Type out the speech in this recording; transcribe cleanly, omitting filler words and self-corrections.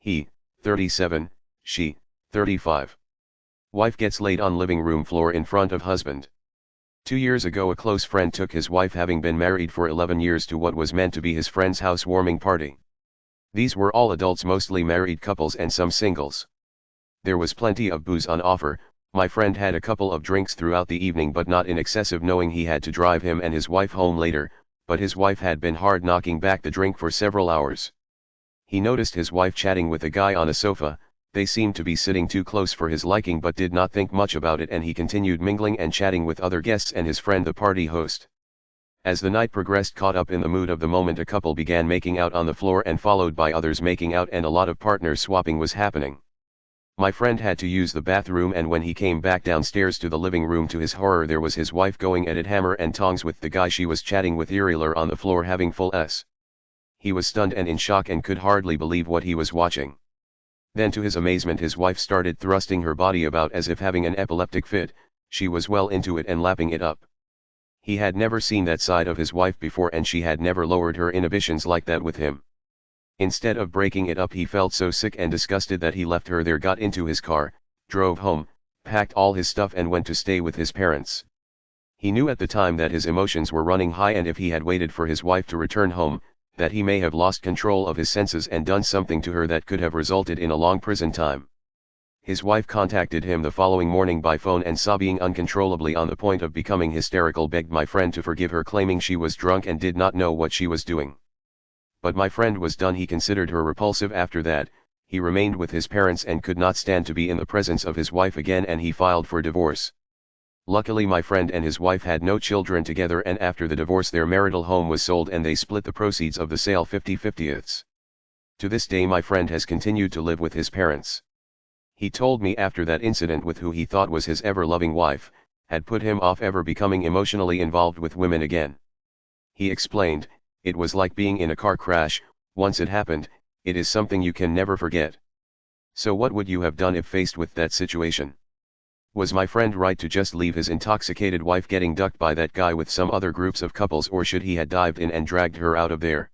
He, 37, she, 35. Wife gets laid on living room floor in front of husband. 2 years ago a close friend took his wife, having been married for 11 years, to what was meant to be his friend's housewarming party. These were all adults, mostly married couples and some singles. There was plenty of booze on offer. My friend had a couple of drinks throughout the evening, but not in excessive, knowing he had to drive him and his wife home later, but his wife had been hard knocking back the drink for several hours. He noticed his wife chatting with a guy on a sofa. They seemed to be sitting too close for his liking, but did not think much about it, and he continued mingling and chatting with other guests and his friend, the party host. As the night progressed, caught up in the mood of the moment, a couple began making out on the floor, and followed by others making out, and a lot of partner swapping was happening. My friend had to use the bathroom, and when he came back downstairs to the living room, to his horror there was his wife going at it hammer and tongs with the guy she was chatting with, irregular on the floor, having full S. He was stunned and in shock and could hardly believe what he was watching. Then to his amazement his wife started thrusting her body about as if having an epileptic fit. She was well into it and lapping it up. He had never seen that side of his wife before, and she had never lowered her inhibitions like that with him. Instead of breaking it up, he felt so sick and disgusted that he left her there, got into his car, drove home, packed all his stuff and went to stay with his parents. He knew at the time that his emotions were running high, and if he had waited for his wife to return home, that he may have lost control of his senses and done something to her that could have resulted in a long prison time. His wife contacted him the following morning by phone and, sobbing uncontrollably on the point of becoming hysterical, begged my friend to forgive her, claiming she was drunk and did not know what she was doing. But my friend was done. He considered her repulsive. After that, he remained with his parents and could not stand to be in the presence of his wife again, and he filed for divorce. Luckily my friend and his wife had no children together, and after the divorce their marital home was sold and they split the proceeds of the sale 50/50. To this day my friend has continued to live with his parents. He told me after that incident with who he thought was his ever-loving wife, had put him off ever becoming emotionally involved with women again. He explained, "It was like being in a car crash. Once it happened, it is something you can never forget." So what would you have done if faced with that situation? Was my friend right to just leave his intoxicated wife getting ducked by that guy with some other groups of couples, or should he have dived in and dragged her out of there?